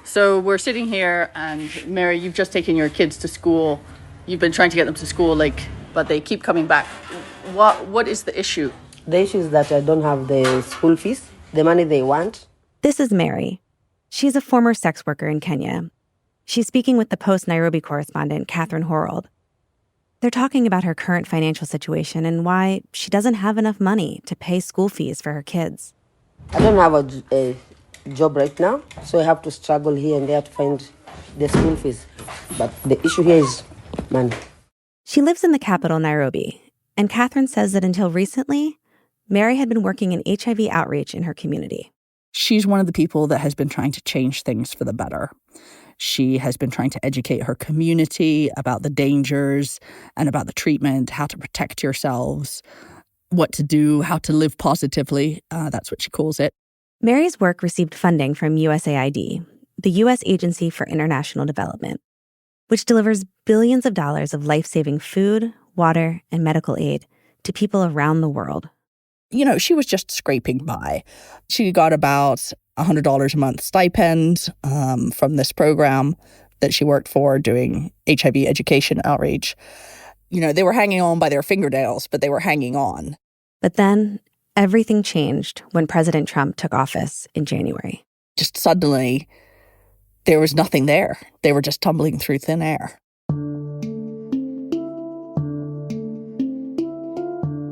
So we're sitting here, and Mary, you've just taken your kids to school. You've been trying to get them to school, but they keep coming back. What is the issue? The issue is that I don't have the school fees, the money they want. This is Mary. She's a former sex worker in Kenya. She's speaking with the Post Nairobi correspondent, Catherine Horold. They're talking about her current financial situation and why she doesn't have enough money to pay school fees for her kids. I don't have a job right now, so I have to struggle here and there to find the school fees. But the issue here is money. She lives in the capital, Nairobi, and Catherine says that until recently, Mary had been working in HIV outreach in her community. She's one of the people that has been trying to change things for the better. She has been trying to educate her community about the dangers and about the treatment, how to protect yourselves, what to do, how to live positively. That's what she calls it. Mary's work received funding from USAID, the U.S. Agency for International Development, which delivers billions of dollars of life-saving food, water, and medical aid to people around the world. You know, she was just scraping by. She got about $100 a month stipend from this program that she worked for doing HIV education outreach. You know, they were hanging on by their fingernails, but they were hanging on. But then everything changed when President Trump took office in January. Just suddenly, there was nothing there. They were just tumbling through thin air.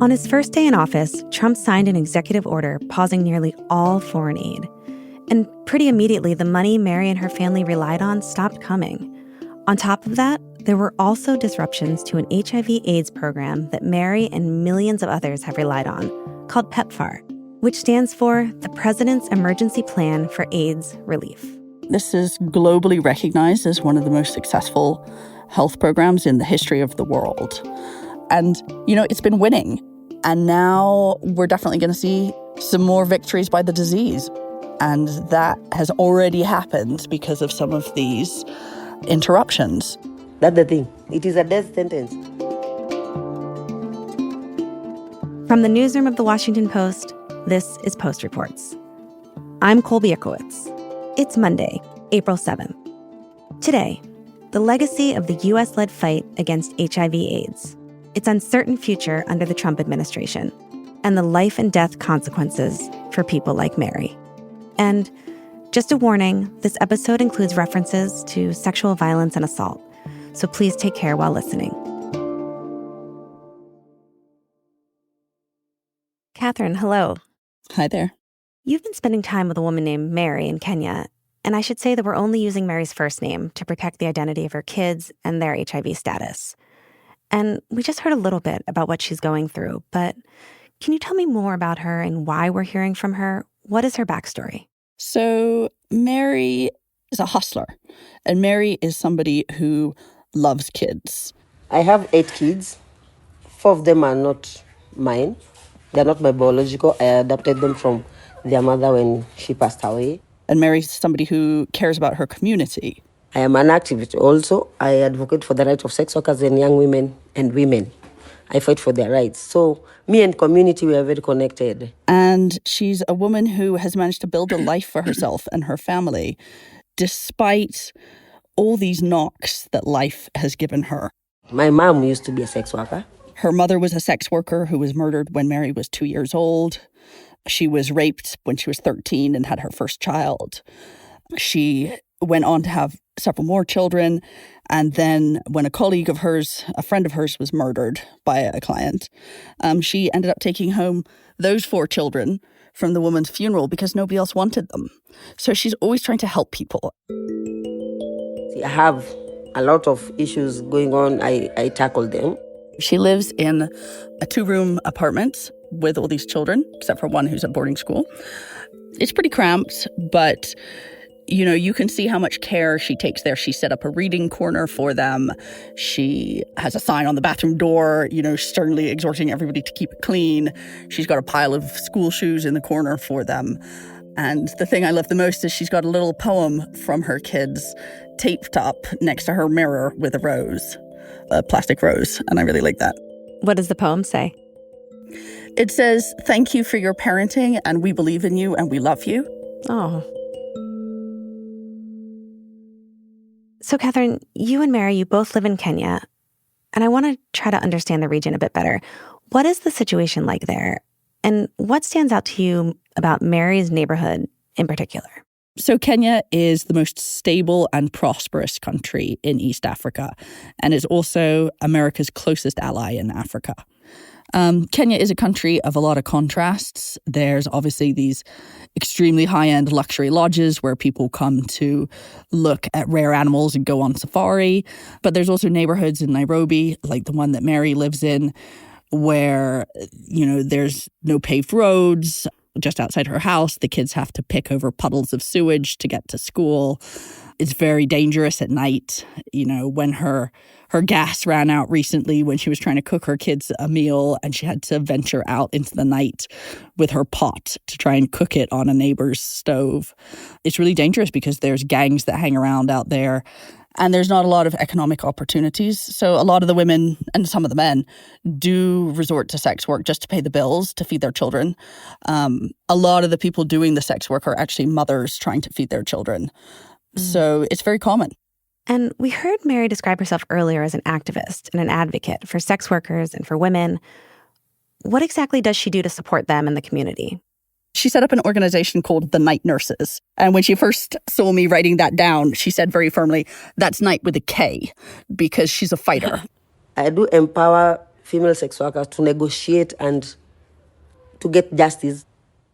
On his first day in office, Trump signed an executive order pausing nearly all foreign aid. And pretty immediately, the money Mary and her family relied on stopped coming. On top of that, there were also disruptions to an HIV/AIDS program that Mary and millions of others have relied on, called PEPFAR, which stands for the President's Emergency Plan for AIDS Relief. This is globally recognized as one of the most successful health programs in the history of the world. And, you know, it's been winning. And now we're definitely going to see some more victories by the disease. And that has already happened because of some of these interruptions. That's the thing. It is a death sentence. From the newsroom of The Washington Post, this is Post Reports. I'm Colby Ickowitz. It's Monday, April 7th. Today, the legacy of the U.S.-led fight against HIV/AIDS, its uncertain future under the Trump administration, and the life and death consequences for people like Mary. And just a warning, this episode includes references to sexual violence and assault, so please take care while listening. Catherine, hello. Hi there. You've been spending time with a woman named Mary in Kenya, and I should say that we're only using Mary's first name to protect the identity of her kids and their HIV status. And we just heard a little bit about what she's going through, but can you tell me more about her and why we're hearing from her? What is her backstory? So Mary is a hustler, and Mary is somebody who loves kids. I have 8 kids. 4 of them are not mine. They're not my biological. I adopted them from their mother when she passed away. And Mary's somebody who cares about her community. I am an activist also. I advocate for the rights of sex workers and young women and women. I fight for their rights. So me and community, we are very connected. And she's a woman who has managed to build a life for herself and her family, despite all these knocks that life has given her. My mom used to be a sex worker. Her mother was a sex worker who was murdered when Mary was 2 years old. She was raped when she was 13 and had her first child. She went on to have several more children. And then when a colleague of hers, a friend of hers, was murdered by a client, she ended up taking home those 4 children from the woman's funeral because nobody else wanted them. So she's always trying to help people. I have a lot of issues going on. I tackle them. She lives in a 2-room apartment with all these children, except for one who's at boarding school. It's pretty cramped, but you know, you can see how much care she takes there. She set up a reading corner for them. She has a sign on the bathroom door, you know, sternly exhorting everybody to keep it clean. She's got a pile of school shoes in the corner for them. And the thing I love the most is she's got a little poem from her kids taped up next to her mirror with a rose, a plastic rose. And I really like that. What does the poem say? It says, "Thank you for your parenting, and we believe in you and we love you." Oh. So, Catherine, you and Mary, you both live in Kenya, and I want to try to understand the region a bit better. What is the situation like there? And what stands out to you about Mary's neighborhood in particular? So Kenya is the most stable and prosperous country in East Africa, and is also America's closest ally in Africa. Kenya is a country of a lot of contrasts. There's obviously these extremely high-end luxury lodges where people come to look at rare animals and go on safari. But there's also neighborhoods in Nairobi, like the one that Mary lives in, where, there's no paved roads. Just outside her house, the kids have to pick over puddles of sewage to get to school. It's very dangerous at night. When her gas ran out recently when she was trying to cook her kids a meal, and she had to venture out into the night with her pot to try and cook it on a neighbor's stove. It's really dangerous because there's gangs that hang around out there, and there's not a lot of economic opportunities. So a lot of the women and some of the men do resort to sex work just to pay the bills, to feed their children. A lot of the people doing the sex work are actually mothers trying to feed their children. So it's very common. And we heard Mary describe herself earlier as an activist and an advocate for sex workers and for women. What exactly does she do to support them in the community? She set up an organization called the Night Nurses. And when she first saw me writing that down, she said very firmly, that's night with a K, because she's a fighter. I do empower female sex workers to negotiate and to get justice.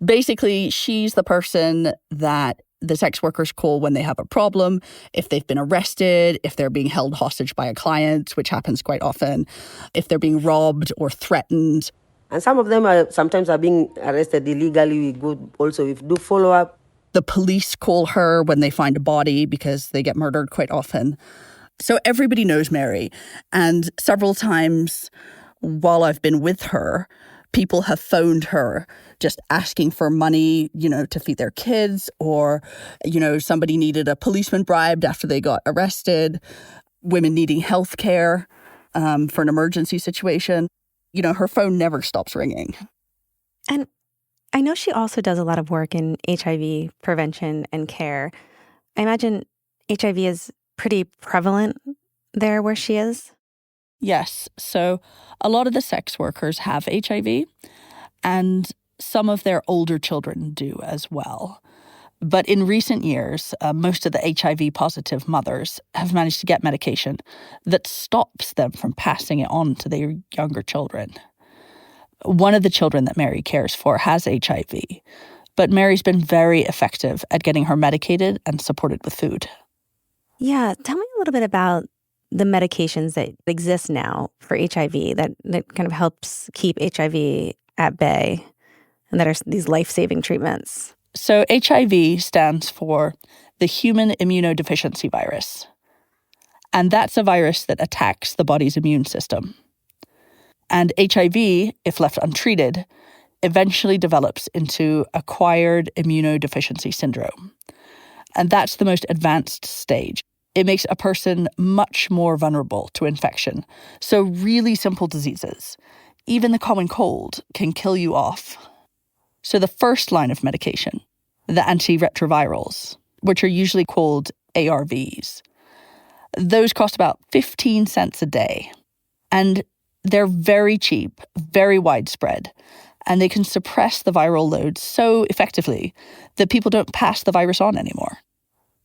Basically, she's the person that the sex workers call when they have a problem, if they've been arrested, if they're being held hostage by a client, which happens quite often, if they're being robbed or threatened. And some of them sometimes are being arrested illegally. We go also, we do follow-up. The police call her when they find a body because they get murdered quite often. So everybody knows Mary. And several times while I've been with her, people have phoned her just asking for money, to feed their kids, or, somebody needed a policeman bribed after they got arrested, women needing health care for an emergency situation. Her phone never stops ringing. And I know she also does a lot of work in HIV prevention and care. I imagine HIV is pretty prevalent there where she is. Yes. So a lot of the sex workers have HIV, and some of their older children do as well. But in recent years, most of the HIV positive mothers have managed to get medication that stops them from passing it on to their younger children. One of the children that Mary cares for has HIV, but Mary's been very effective at getting her medicated and supported with food. Yeah, tell me a little bit about the medications that exist now for HIV that kind of helps keep HIV at bay and that are these life-saving treatments. So HIV stands for the human immunodeficiency virus. And that's a virus that attacks the body's immune system. And HIV, if left untreated, eventually develops into acquired immunodeficiency syndrome. And that's the most advanced stage. It makes a person much more vulnerable to infection. So really simple diseases, even the common cold, can kill you off. So the first line of medication, the antiretrovirals, which are usually called ARVs, those cost about 15 cents a day. And they're very cheap, very widespread, and they can suppress the viral load so effectively that people don't pass the virus on anymore.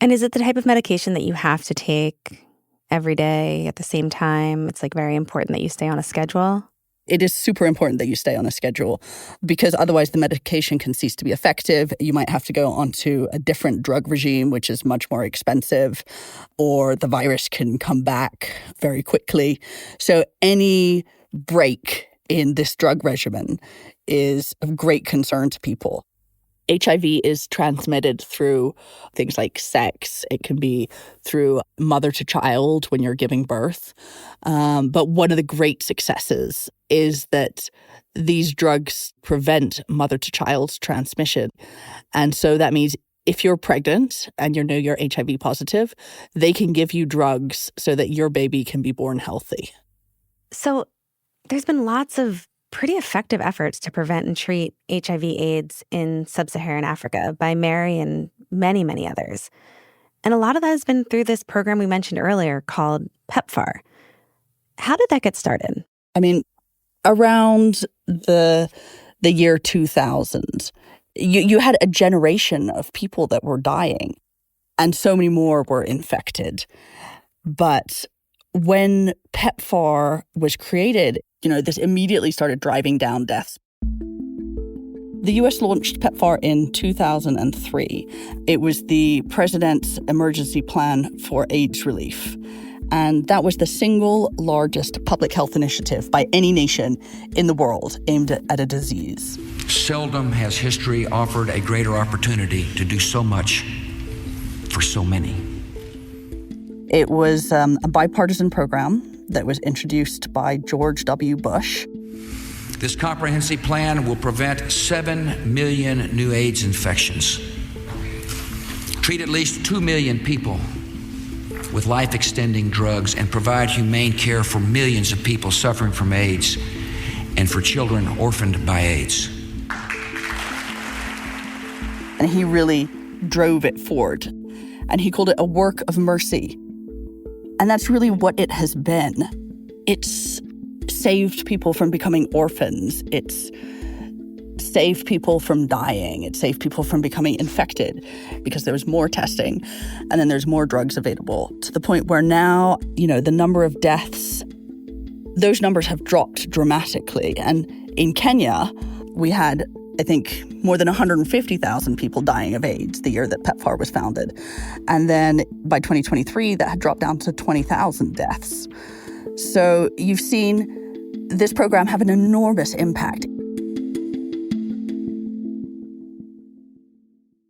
And is it the type of medication that you have to take every day at the same time? It's very important that you stay on a schedule? It is super important that you stay on a schedule because otherwise the medication can cease to be effective. You might have to go onto a different drug regime, which is much more expensive, or the virus can come back very quickly. So any break in this drug regimen is of great concern to people. HIV is transmitted through things like sex. It can be through mother to child when you're giving birth. But one of the great successes is that these drugs prevent mother to child transmission. And so that means if you're pregnant and you're HIV positive, they can give you drugs so that your baby can be born healthy. So there's been lots of pretty effective efforts to prevent and treat HIV/AIDS in sub-Saharan Africa by Mary and many, many others. And a lot of that has been through this program we mentioned earlier called PEPFAR. How did that get started? I mean, around the year 2000, you had a generation of people that were dying, and so many more were infected. But when PEPFAR was created, this immediately started driving down deaths. The U.S. launched PEPFAR in 2003. It was the President's Emergency Plan for AIDS Relief. And that was the single largest public health initiative by any nation in the world aimed at a disease. Seldom has history offered a greater opportunity to do so much for so many. It was a bipartisan program that was introduced by George W. Bush. This comprehensive plan will prevent 7 million new AIDS infections, treat at least 2 million people with life-extending drugs, and provide humane care for millions of people suffering from AIDS and for children orphaned by AIDS. And he really drove it forward. And he called it a work of mercy. And that's really what it has been. It's saved people from becoming orphans. It's saved people from dying. It saved people from becoming infected because there was more testing and then there's more drugs available, to the point where now, the number of deaths, those numbers have dropped dramatically. And in Kenya, we had, I think, more than 150,000 people dying of AIDS the year that PEPFAR was founded. And then by 2023, that had dropped down to 20,000 deaths. So you've seen this program have an enormous impact.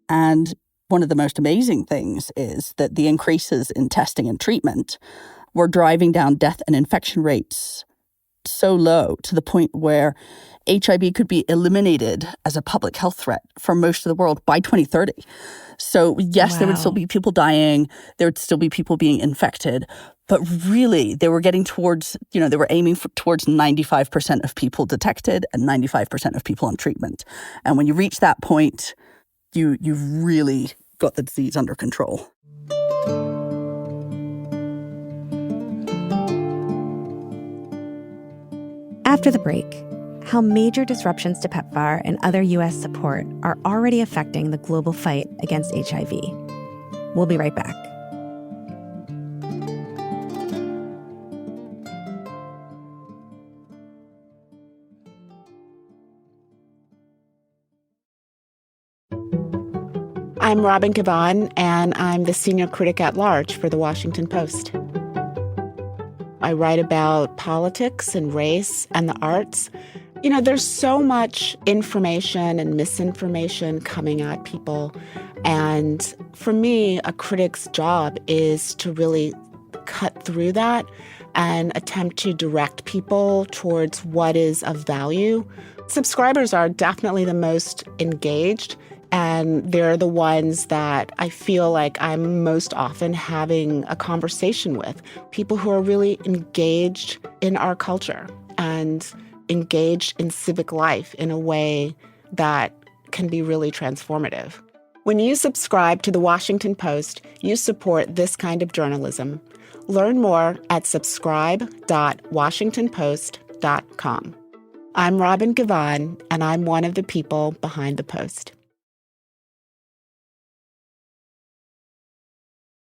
And one of the most amazing things is that the increases in testing and treatment were driving down death and infection rates so low, to the point where HIV could be eliminated as a public health threat for most of the world by 2030. So yes, Wow. There would still be people dying. There would still be people being infected. But really, they were getting towards, they were aiming towards 95% of people detected and 95% of people on treatment. And when you reach that point, you've really got the disease under control. After the break, how major disruptions to PEPFAR and other U.S. support are already affecting the global fight against HIV. We'll be right back. I'm Robin Gavon, and I'm the senior critic at large for The Washington Post. I write about politics and race and the arts. There's so much information and misinformation coming at people. And for me, a critic's job is to really cut through that and attempt to direct people towards what is of value. Subscribers are definitely the most engaged, and they're the ones that I feel like I'm most often having a conversation with. People who are really engaged in our culture and engaged in civic life in a way that can be really transformative. When you subscribe to The Washington Post, you support this kind of journalism. Learn more at subscribe.washingtonpost.com. I'm Robin Gavon, and I'm one of the people behind the Post.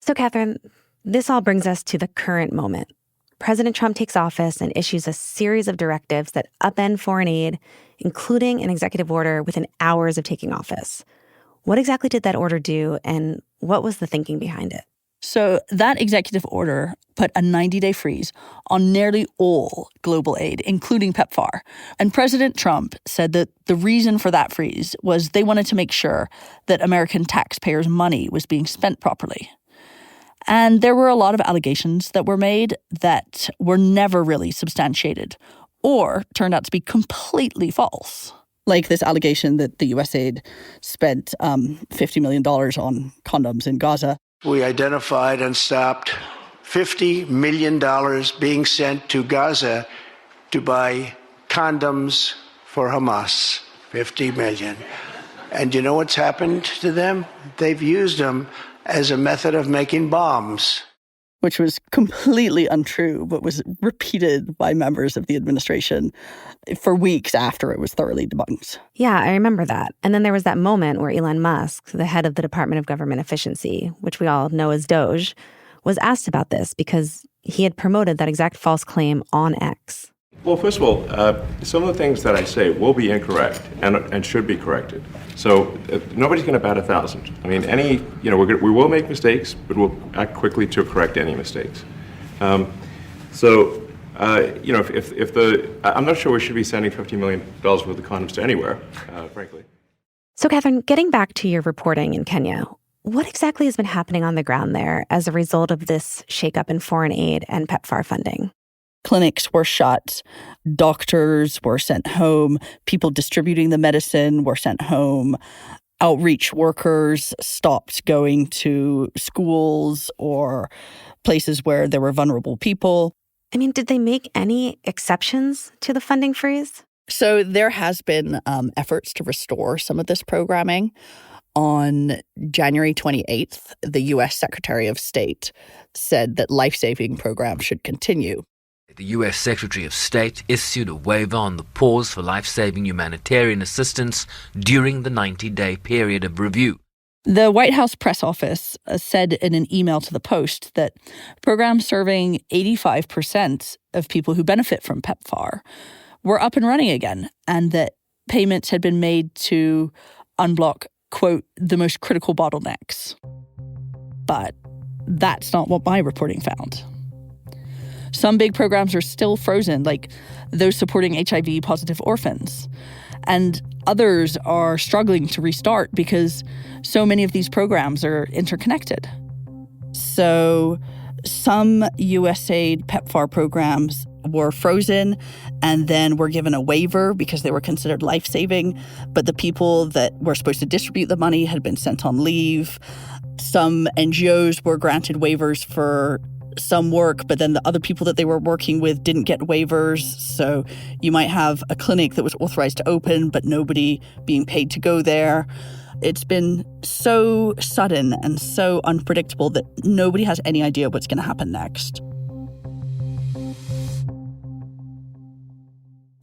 So, Catherine, this all brings us to the current moment. President Trump takes office and issues a series of directives that upend foreign aid, including an executive order within hours of taking office. What exactly did that order do, and what was the thinking behind it? So that executive order put a 90-day freeze on nearly all global aid, including PEPFAR. And President Trump said that the reason for that freeze was they wanted to make sure that American taxpayers' money was being spent properly. And there were a lot of allegations that were made that were never really substantiated or turned out to be completely false. Like this allegation that the USAID spent $50 million on condoms in Gaza. We identified and stopped $50 million being sent to Gaza to buy condoms for Hamas. $50 million. And you know what's happened to them? They've used them as a method of making bombs. Which was completely untrue, but was repeated by members of the administration for weeks after it was thoroughly debunked. Yeah, I remember that. And then there was that moment where Elon Musk, the head of the Department of Government Efficiency, which we all know as DOGE, was asked about this because he had promoted that exact false claim on X. Well, first of all, some of the things that I say will be incorrect and should be corrected. So nobody's going to bat 1,000. I mean, we will make mistakes, but we'll act quickly to correct any mistakes. I'm not sure we should be sending $50 million worth of condoms to anywhere, frankly. So, Catherine, getting back to your reporting in Kenya, what exactly has been happening on the ground there as a result of this shakeup in foreign aid and PEPFAR funding? Clinics were shut, doctors were sent home, people distributing the medicine were sent home, outreach workers stopped going to schools or places where there were vulnerable people. I mean, did they make any exceptions to the funding freeze? So there has been efforts to restore some of this programming. On January 28th, the U.S. Secretary of State said that life-saving programs should continue. The U.S. Secretary of State issued a waiver on the pause for life-saving humanitarian assistance during the 90-day period of review. The White House press office said in an email to the Post that programs serving 85% of people who benefit from PEPFAR were up and running again, and that payments had been made to unblock, quote, the most critical bottlenecks. But that's not what my reporting found. Some big programs are still frozen, like those supporting HIV-positive orphans. And others are struggling to restart because so many of these programs are interconnected. So some USAID PEPFAR programs were frozen and then were given a waiver because they were considered life-saving, but the people that were supposed to distribute the money had been sent on leave. Some NGOs were granted waivers for some work, but then the other people that they were working with didn't get waivers. So you might have a clinic that was authorized to open, but nobody being paid to go there. It's been so sudden and so unpredictable that nobody has any idea what's going to happen next.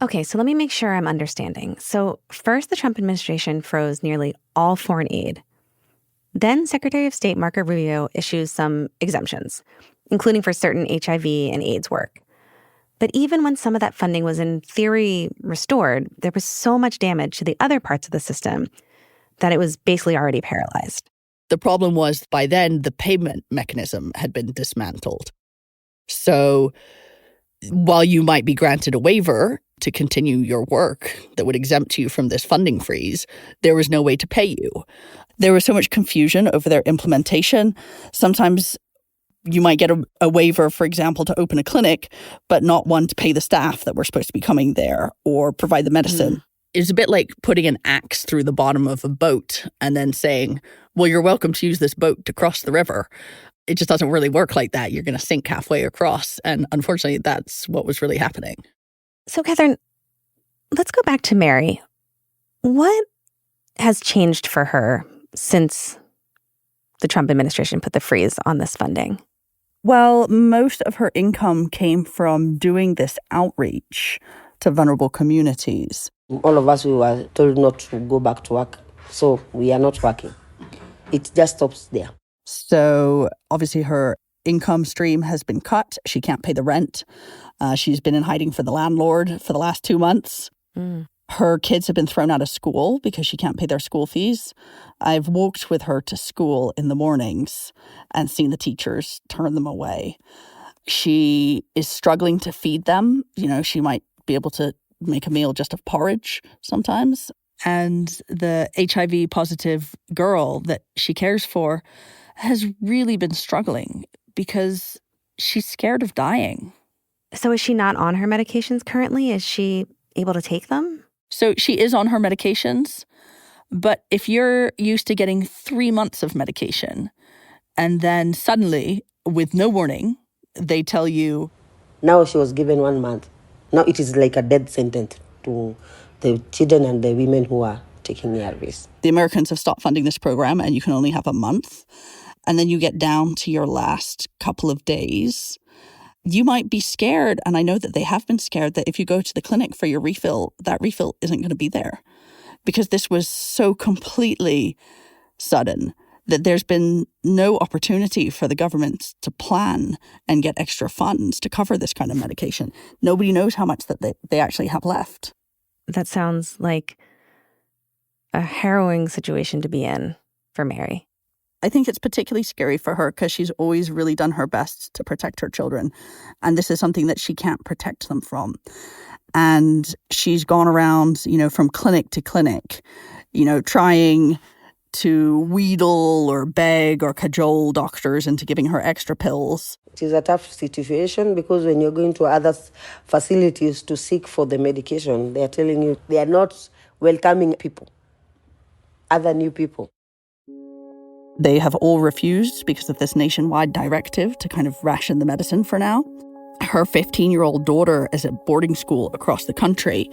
Okay, so let me make sure I'm understanding. So first, the Trump administration froze nearly all foreign aid. Then Secretary of State Marco Rubio issues some exemptions, including for certain HIV and AIDS work. But even when some of that funding was in theory restored, there was so much damage to the other parts of the system that it was basically already paralyzed. The problem was by then the payment mechanism had been dismantled. So while you might be granted a waiver to continue your work that would exempt you from this funding freeze, there was no way to pay you. There was so much confusion over their implementation. Sometimes you might get a waiver, for example, to open a clinic, but not one to pay the staff that were supposed to be coming there or provide the medicine. It's a bit like putting an axe through the bottom of a boat and then saying, well, you're welcome to use this boat to cross the river. It just doesn't really work like that. You're going to sink halfway across. And unfortunately, that's what was really happening. So, Catherine, let's go back to Mary. What has changed for her since the Trump administration put the freeze on this funding? Well, most of her income came from doing this outreach to vulnerable communities. All of us, we were told not to go back to work, so we are not working. It just stops there. So obviously her income stream has been cut. She can't pay the rent. She's been in hiding for the landlord for the last 2 months. Her kids have been thrown out of school because she can't pay their school fees. I've walked with her to school in the mornings and seen the teachers turn them away. She is struggling to feed them. You know, she might be able to make a meal just of porridge sometimes. And the HIV positive girl that she cares for has really been struggling because she's scared of dying. So is she not on her medications currently? Is she able to take them? So she is on her medications, but if you're used to getting 3 months of medication and then suddenly, with no warning, they tell you... Now she was given 1 month. Now it is like a death sentence to the children and the women who are taking ARVs. The Americans have stopped funding this program and you can only have a month. And then you get down to your last couple of days. You might be scared, and I know that they have been scared, that if you go to the clinic for your refill, that refill isn't going to be there. Because this was so completely sudden that there's been no opportunity for the government to plan and get extra funds to cover this kind of medication. Nobody knows how much that they actually have left. That sounds like a harrowing situation to be in for Mary. I think it's particularly scary for her because she's always really done her best to protect her children. And this is something that she can't protect them from. And she's gone around, from clinic to clinic, trying to wheedle or beg or cajole doctors into giving her extra pills. It is a tough situation because when you're going to other facilities to seek for the medication, they are telling you they are not welcoming people, other new people. They have all refused because of this nationwide directive to kind of ration the medicine for now. Her 15-year-old daughter is at boarding school across the country,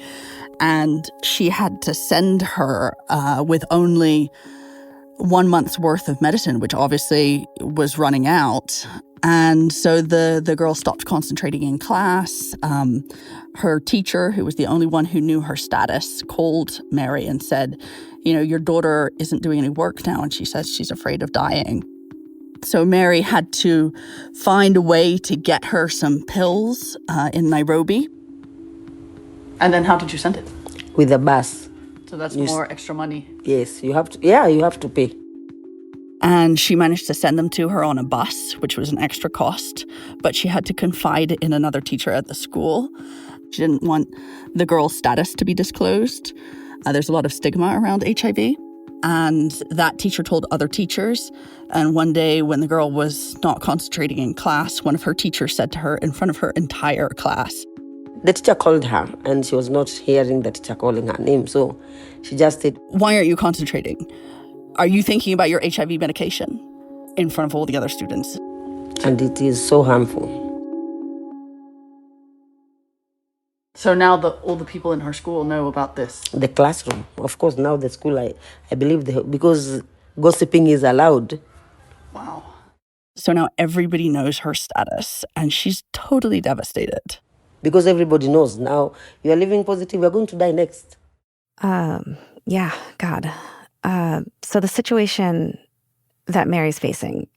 and she had to send her with only 1 month's worth of medicine, which obviously was running out. And so the girl stopped concentrating in class. Her teacher, who was the only one who knew her status, called Mary and said, your daughter isn't doing any work now, and she says she's afraid of dying. So Mary had to find a way to get her some pills in Nairobi. And then how did you send it? With a bus. So that's more extra money. Yes, you have to. Yeah, you have to pay. And she managed to send them to her on a bus, which was an extra cost. But she had to confide in another teacher at the school. She didn't want the girl's status to be disclosed. There's a lot of stigma around HIV. And that teacher told other teachers. And one day when the girl was not concentrating in class, one of her teachers said to her in front of her entire class. The teacher called her and she was not hearing the teacher calling her name. So she just said, "Why aren't you concentrating? Are you thinking about your HIV medication?" in front of all the other students. And it is so harmful. So now all the people in her school know about this. The classroom, of course, now the school, I believe, because gossiping is allowed. Wow. So now everybody knows her status, and she's totally devastated. Because everybody knows now you are living positive, you're going to die next. Yeah, God. So the situation that Mary's facing,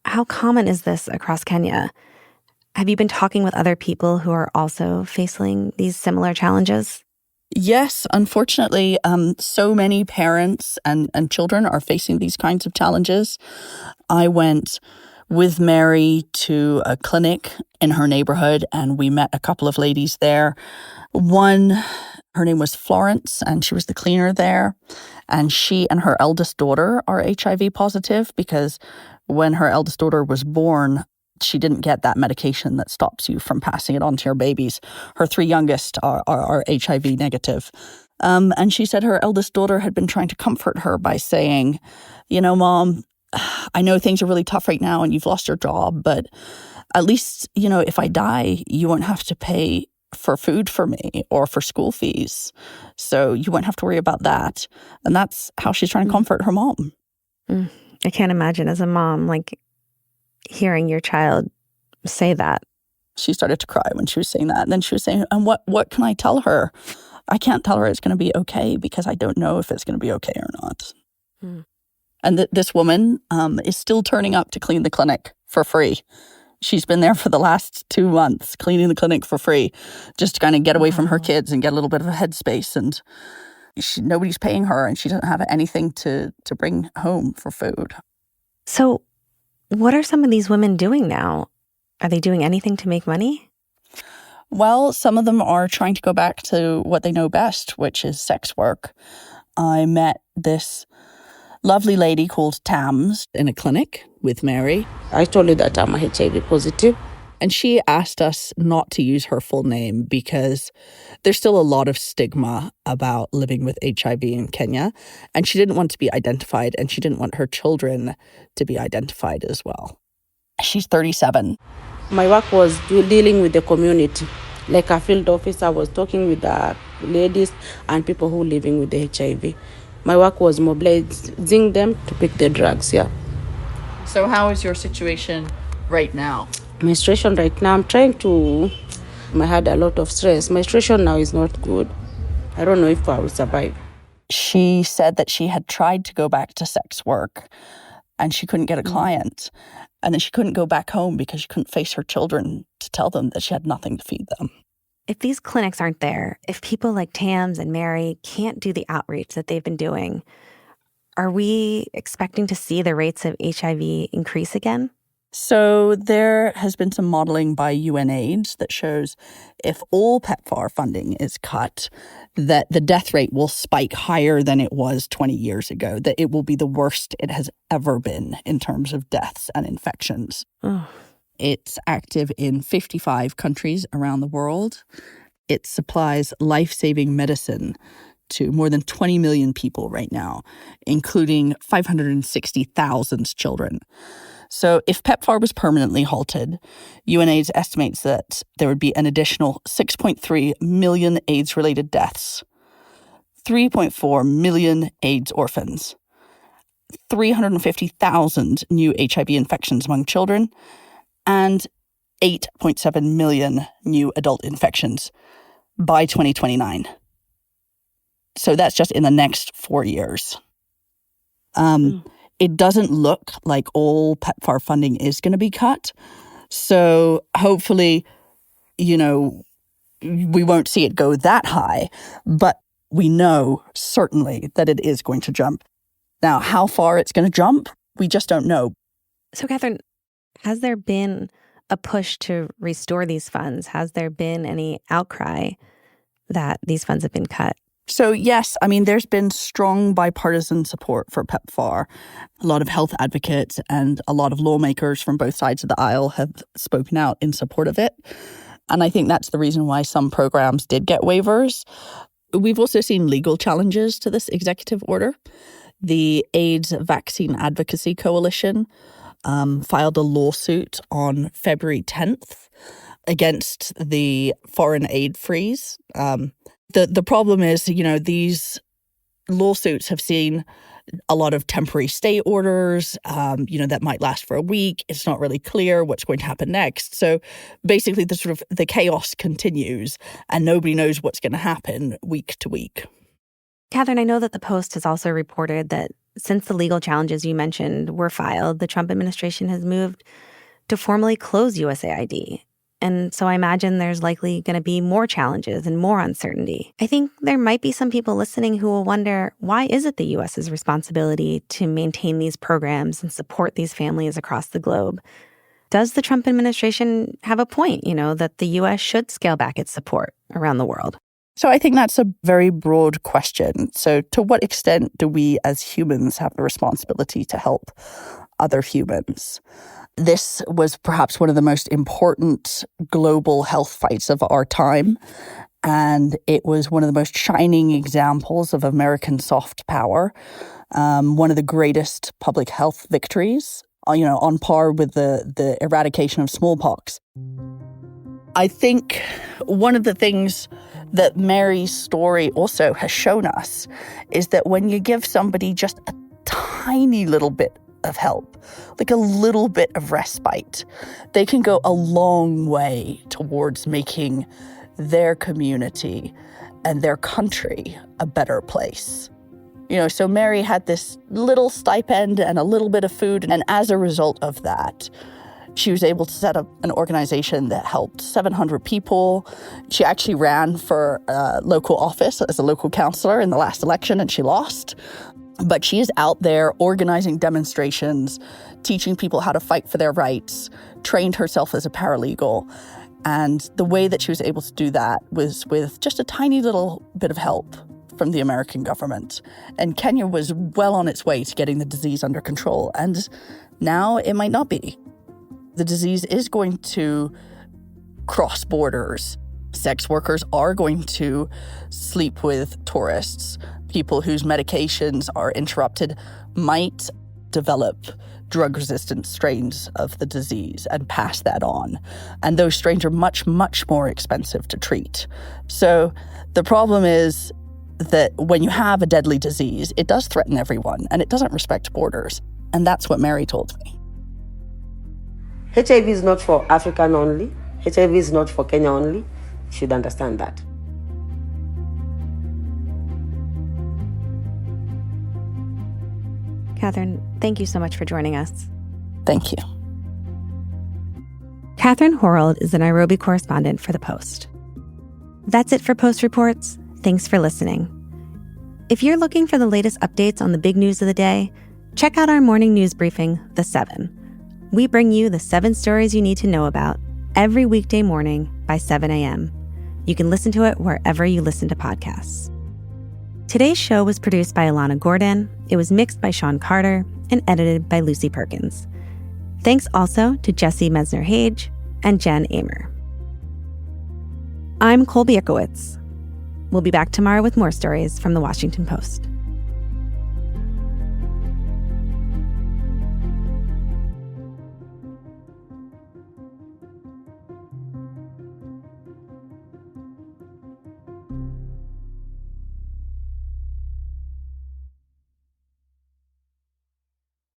how common is this across Kenya? Have you been talking with other people who are also facing these similar challenges? Yes, unfortunately, so many parents and children are facing these kinds of challenges. I went with Mary to a clinic in her neighborhood, and we met a couple of ladies there. One, her name was Florence, and she was the cleaner there. And she and her eldest daughter are HIV positive because when her eldest daughter was born, she didn't get that medication that stops you from passing it on to your babies. Her three youngest are HIV negative. And she said her eldest daughter had been trying to comfort her by saying, Mom, I know things are really tough right now and you've lost your job, but at least, if I die, you won't have to pay for food for me or for school fees. So you won't have to worry about that. And that's how she's trying to comfort her mom. I can't imagine as a mom, hearing your child say that. She started to cry when she was saying that. And then she was saying, and what can I tell her? I can't tell her it's going to be okay because I don't know if it's going to be okay or not. And this woman is still turning up to clean the clinic for free. She's been there for the last 2 months, cleaning the clinic for free, just to kind of get away from her kids and get a little bit of a headspace. And nobody's paying her, and she doesn't have anything to bring home for food. So what are some of these women doing now? Are they doing anything to make money? Well, some of them are trying to go back to what they know best, which is sex work. I met this lovely lady called Tams in a clinic with Mary. I told her that I'm HIV positive. And she asked us not to use her full name because there's still a lot of stigma about living with HIV in Kenya. And she didn't want to be identified, and she didn't want her children to be identified as well. She's 37. My work was dealing with the community. Like a field officer, I was talking with the ladies and people who are living with the HIV. My work was mobilizing them to pick the drugs, yeah. So how is your situation right now? My situation right now, I had a lot of stress. My situation now is not good. I don't know if I will survive. She said that she had tried to go back to sex work and she couldn't get a client. And then she couldn't go back home because she couldn't face her children to tell them that she had nothing to feed them. If these clinics aren't there, if people like Tams and Mary can't do the outreach that they've been doing, are we expecting to see the rates of HIV increase again? So there has been some modeling by UNAIDS that shows if all PEPFAR funding is cut, that the death rate will spike higher than it was 20 years ago, that it will be the worst it has ever been in terms of deaths and infections. Oh. It's active in 55 countries around the world. It supplies life-saving medicine to more than 20 million people right now, including 560,000 children. So if PEPFAR was permanently halted, UNAIDS estimates that there would be an additional 6.3 million AIDS-related deaths, 3.4 million AIDS orphans, 350,000 new HIV infections among children, and 8.7 million new adult infections by 2029. So that's just in the next 4 years. It doesn't look like all PEPFAR funding is going to be cut. So hopefully, we won't see it go that high, but we know certainly that it is going to jump. Now, how far it's going to jump, we just don't know. So, Catherine, has there been a push to restore these funds? Has there been any outcry that these funds have been cut? So yes, there's been strong bipartisan support for PEPFAR. A lot of health advocates and a lot of lawmakers from both sides of the aisle have spoken out in support of it. And I think that's the reason why some programs did get waivers. We've also seen legal challenges to this executive order. The AIDS Vaccine Advocacy Coalition filed a lawsuit on February 10th against the foreign aid freeze. The problem is, these lawsuits have seen a lot of temporary stay orders, that might last for a week. It's not really clear what's going to happen next. So basically the chaos continues and nobody knows what's going to happen week to week. Catherine, I know that the Post has also reported that since the legal challenges you mentioned were filed, the Trump administration has moved to formally close USAID. And so I imagine there's likely going to be more challenges and more uncertainty. I think there might be some people listening who will wonder, why is it the U.S.'s responsibility to maintain these programs and support these families across the globe? Does the Trump administration have a point, that the U.S. should scale back its support around the world? So I think that's a very broad question. So to what extent do we as humans have the responsibility to help other humans? This was perhaps one of the most important global health fights of our time. And it was one of the most shining examples of American soft power, one of the greatest public health victories, on par with the eradication of smallpox. I think one of the things that Mary's story also has shown us is that when you give somebody just a tiny little bit of help, like a little bit of respite, they can go a long way towards making their community and their country a better place. So Mary had this little stipend and a little bit of food, and as a result of that, she was able to set up an organization that helped 700 people. She actually ran for a local office as a local councilor in the last election, and she lost. But she is out there organizing demonstrations, teaching people how to fight for their rights, trained herself as a paralegal. And the way that she was able to do that was with just a tiny little bit of help from the American government. And Kenya was well on its way to getting the disease under control. And now it might not be. The disease is going to cross borders. Sex workers are going to sleep with tourists. People whose medications are interrupted might develop drug-resistant strains of the disease and pass that on. And those strains are much, much more expensive to treat. So the problem is that when you have a deadly disease, it does threaten everyone and it doesn't respect borders. And that's what Mary told me. HIV is not for African only. HIV is not for Kenya only. You should understand that. Catherine, thank you so much for joining us. Thank you. Catherine Horold is the Nairobi correspondent for The Post. That's it for Post Reports. Thanks for listening. If you're looking for the latest updates on the big news of the day, check out our morning news briefing, The 7. We bring you the 7 stories you need to know about every weekday morning by 7 a.m. You can listen to it wherever you listen to podcasts. Today's show was produced by Alana Gordon. It was mixed by Sean Carter and edited by Lucy Perkins. Thanks also to Jesse Mesner-Hage and Jen Amer. I'm Colby Ickowitz. We'll be back tomorrow with more stories from The Washington Post.